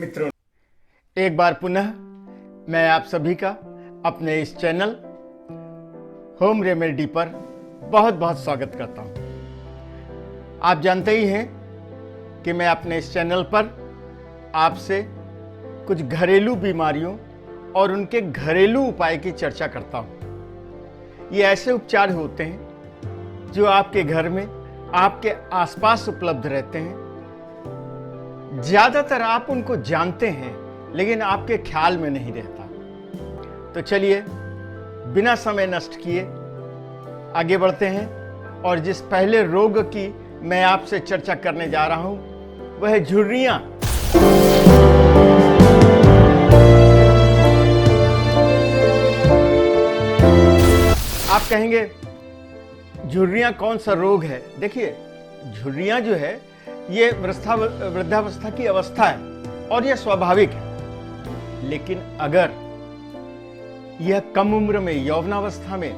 मित्रों, एक बार पुनः मैं आप सभी का अपने इस चैनल होम रेमेडी पर बहुत बहुत स्वागत करता हूं। आप जानते ही हैं कि मैं अपने इस चैनल पर आपसे कुछ घरेलू बीमारियों और उनके घरेलू उपाय की चर्चा करता हूं। ये ऐसे उपचार होते हैं जो आपके घर में, आपके आसपास उपलब्ध रहते हैं। ज्यादातर आप उनको जानते हैं लेकिन आपके ख्याल में नहीं रहता। तो चलिए बिना समय नष्ट किए आगे बढ़ते हैं और जिस पहले रोग की मैं आपसे चर्चा करने जा रहा हूं वह है झुर्रियां। आप कहेंगे झुर्रियां कौन सा रोग है? देखिए, झुर्रियां जो है ये वृद्धावस्था की अवस्था है और यह स्वाभाविक है। लेकिन अगर यह कम उम्र में, यौवनावस्था में,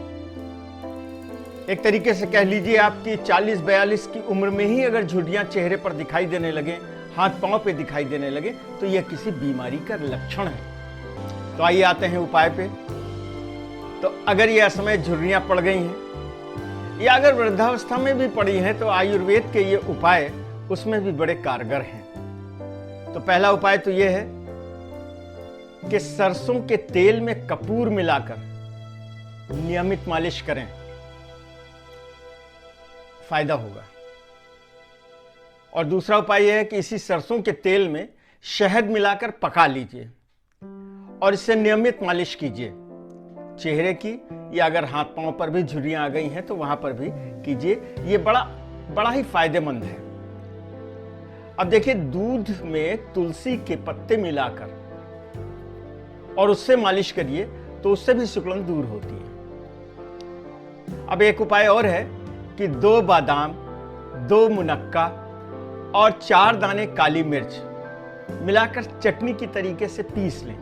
एक तरीके से कह लीजिए आपकी 40-42 की उम्र में ही अगर झुर्रियां चेहरे पर दिखाई देने लगे, हाथ पांव पे दिखाई देने लगे, तो यह किसी बीमारी का लक्षण है। तो आइए आते हैं उपाय पे। तो अगर यह समय झुर्रियां पड़ गई हैं या अगर वृद्धावस्था में भी पड़ी हैं तो आयुर्वेद के ये उपाय उसमें भी बड़े कारगर हैं। तो पहला उपाय तो यह है कि सरसों के तेल में कपूर मिलाकर नियमित मालिश करें, फायदा होगा। और दूसरा उपाय यह है कि इसी सरसों के तेल में शहद मिलाकर पका लीजिए और इससे नियमित मालिश कीजिए चेहरे की, या अगर हाथ पांव पर भी झुर्रियां आ गई हैं तो वहां पर भी कीजिए। यह बड़ा ही फायदेमंद है। अब देखिए, दूध में तुलसी के पत्ते मिलाकर और उससे मालिश करिए तो उससे भी सिकुड़न दूर होती है। अब एक उपाय और है कि 2 बादाम, 2 मुनक्का और 4 दाने काली मिर्च मिलाकर चटनी की तरीके से पीस लें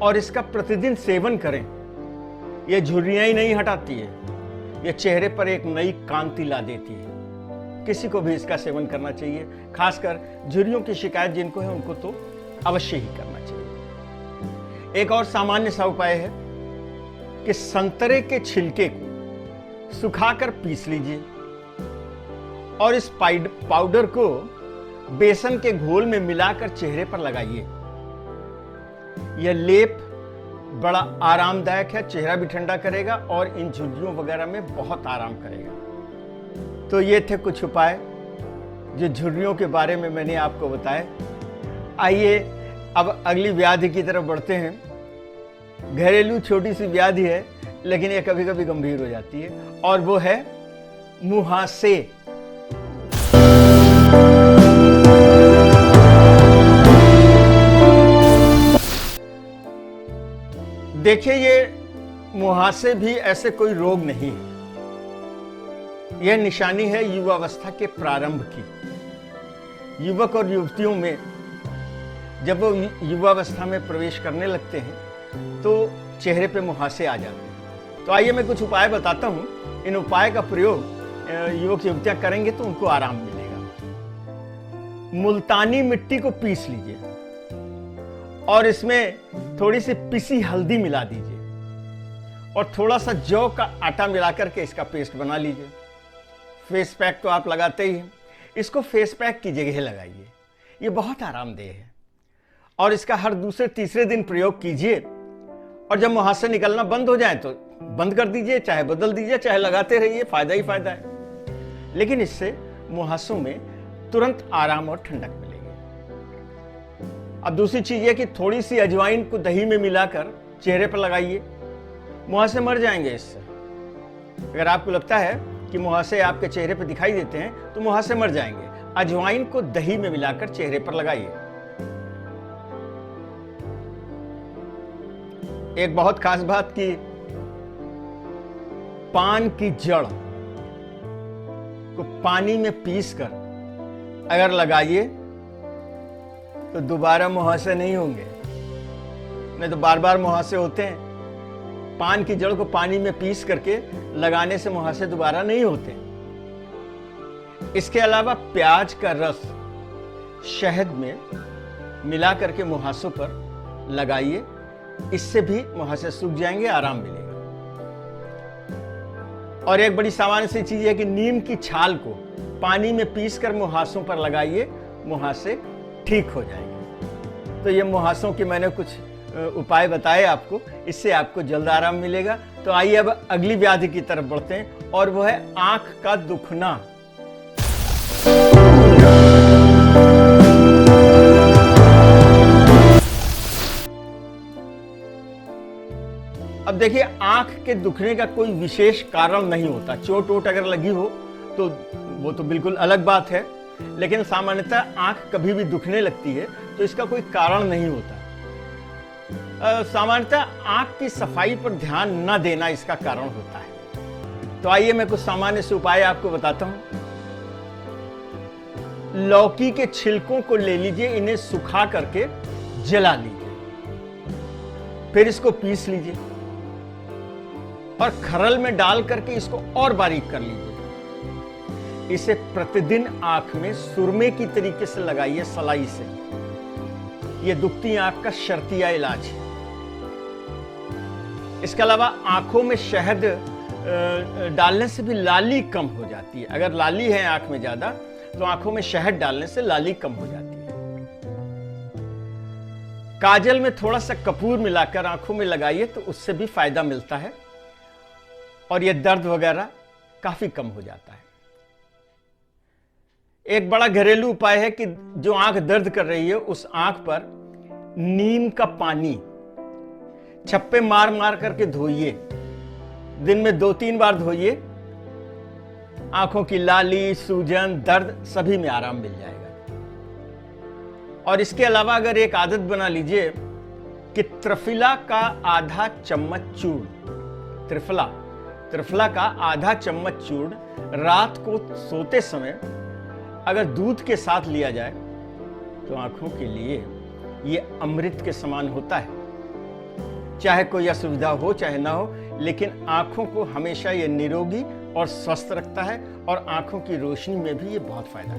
और इसका प्रतिदिन सेवन करें। यह झुर्रियां ही नहीं हटाती है, यह चेहरे पर एक नई कांति ला देती है। किसी को भी इसका सेवन करना चाहिए, खासकर झुर्रियों की शिकायत जिनको है उनको तो अवश्य ही करना चाहिए। एक और सामान्य सा उपाय है कि संतरे के छिलके को सुखाकर पीस लीजिए और इस पाउडर को बेसन के घोल में मिलाकर चेहरे पर लगाइए। यह लेप बड़ा आरामदायक है, चेहरा भी ठंडा करेगा और इन झुर्रियों वगैरह में बहुत आराम करेगा। तो ये थे कुछ उपाय जो झुर्रियों के बारे में मैंने आपको बताए। आइए अब अगली व्याधि की तरफ बढ़ते हैं। घरेलू छोटी सी व्याधि है लेकिन ये कभी कभी गंभीर हो जाती है और वो है मुहासे। देखिए, ये मुहासे भी ऐसे कोई रोग नहीं है। यह निशानी है युवावस्था के प्रारंभ की। युवक और युवतियों में जब वो युवावस्था में प्रवेश करने लगते हैं तो चेहरे पे मुहासे आ जाते हैं। तो आइए मैं कुछ उपाय बताता हूं। इन उपाय का प्रयोग युवक युवतियां करेंगे तो उनको आराम मिलेगा। मुल्तानी मिट्टी को पीस लीजिए और इसमें थोड़ी सी पिसी हल्दी मिला दीजिए और थोड़ा सा जौ का आटा मिलाकर के इसका पेस्ट बना लीजिए। फेस पैक तो आप लगाते ही हैं, इसको फेस पैक की जगह लगाइए। ये बहुत आरामदेह है और इसका हर दूसरे तीसरे दिन प्रयोग कीजिए और जब मुहासे निकलना बंद हो जाए तो बंद कर दीजिए, चाहे बदल दीजिए, चाहे लगाते रहिए, फायदा ही फायदा है। लेकिन इससे मुहासों में तुरंत आराम और ठंडक मिलेगी। अब दूसरी चीज है कि थोड़ी सी अजवाइन को दही में मिलाकर चेहरे पर लगाइए, मुहासे मर जाएंगे इससे। अगर आपको लगता है कि मुहासे आपके चेहरे पर दिखाई देते हैं तो मुहासे मर जाएंगे। अजवाइन को दही में मिलाकर चेहरे पर लगाइए। एक बहुत खास बात की, पान की जड़ को पानी में पीसकर अगर लगाइए तो दोबारा मुहासे नहीं होंगे। नहीं तो बार बार मुहासे होते हैं। पान की जड़ को पानी में पीस करके लगाने से मुहासे दोबारा नहीं होते। इसके अलावा प्याज का रस शहद में मिला करके मुहासों पर लगाइए। इससे भी मुहासे सूख जाएंगे, आराम मिलेगा। और एक बड़ी सामान्य सी चीज है कि नीम की छाल को पानी में पीसकर मुहासों पर लगाइए, मुहासे ठीक हो जाएंगे। तो ये मुहासों के मैंने कुछ उपाय बताए आपको, इससे आपको जल्द आराम मिलेगा। तो आइए अब अगली व्याधि की तरफ बढ़ते हैं, और वो है आंख का दुखना। अब देखिए, आंख के दुखने का कोई विशेष कारण नहीं होता। चोट वोट अगर लगी हो तो वो तो बिल्कुल अलग बात है, लेकिन सामान्यतः आंख कभी भी दुखने लगती है तो इसका कोई कारण नहीं होता। सामान्यतः आंख की सफाई पर ध्यान न देना इसका कारण होता है। तो आइए मैं कुछ सामान्य से उपाय आपको बताता हूं। लौकी के छिलकों को ले लीजिए, इन्हें सुखा करके जला लीजिए, फिर इसको पीस लीजिए और खरल में डाल करके इसको और बारीक कर लीजिए। इसे प्रतिदिन आंख में सुरमे की तरीके से लगाइए, सलाई से। यह दुखती आंख का शर्तिया इलाज है। इसके अलावा आंखों में शहद डालने से भी लाली कम हो जाती है। अगर लाली है आंख में ज्यादा तो आंखों में शहद डालने से लाली कम हो जाती है। काजल में थोड़ा सा कपूर मिलाकर आंखों में लगाइए तो उससे भी फायदा मिलता है और यह दर्द वगैरह काफी कम हो जाता है। एक बड़ा घरेलू उपाय है कि जो आंख दर्द कर रही है उस आंख पर नीम का पानी छप्पे मार मार करके धोइए। दिन में 2-3 बार धोइए। आंखों की लाली, सूजन, दर्द सभी में आराम मिल जाएगा। और इसके अलावा अगर एक आदत बना लीजिए कि त्रिफला का आधा चम्मच चूर्ण, त्रिफला का आधा चम्मच चूर्ण रात को सोते समय अगर दूध के साथ लिया जाए तो आंखों के लिए यह अमृत के समान होता है। चाहे कोई असुविधा हो चाहे ना हो, लेकिन आंखों को हमेशा यह निरोगी और स्वस्थ रखता है और आंखों की रोशनी में भी ये बहुत फायदा है।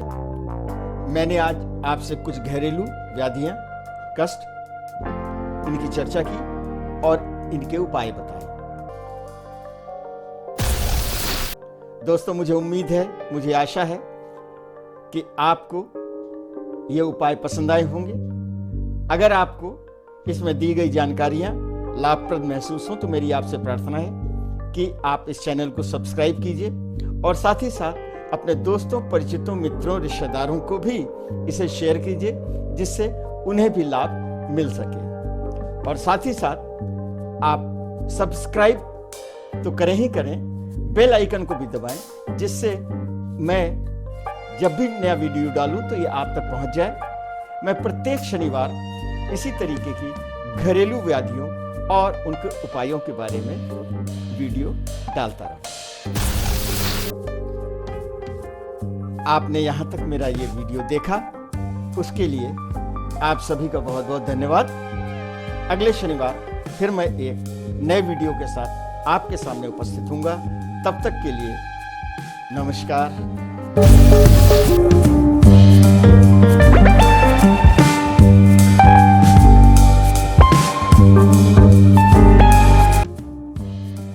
मैंने आज आपसे कुछ घरेलू व्याधियां, कष्ट, इनकी चर्चा की और इनके उपाय बताए। दोस्तों, मुझे उम्मीद है, मुझे आशा है कि आपको ये उपाय पसंद आए होंगे। अगर आपको इसमें दी गई जानकारियां लाभप्रद महसूस हो तो मेरी आपसे प्रार्थना है कि आप इस चैनल को सब्सक्राइब कीजिए और साथ ही साथ अपने दोस्तों, परिचितों, मित्रों, रिश्तेदारों को भी इसे शेयर कीजिए, जिससे उन्हें भी लाभ मिल सके। और साथ ही साथ आप सब्सक्राइब तो करें ही करें, बेल आइकन को भी दबाएं, जिससे मैं जब भी नया वीडियो डालूं तो ये आप तक पहुंच जाए। मैं प्रत्येक शनिवार इसी तरीके की घरेलू व्याधियों और उनके उपायों के बारे में वीडियो डालता रहूं। आपने यहां तक मेरा ये वीडियो देखा, उसके लिए आप सभी का बहुत बहुत धन्यवाद। अगले शनिवार फिर मैं एक नए वीडियो के साथ आपके सामने उपस्थित हूंगा। तब तक के लिए नमस्कार।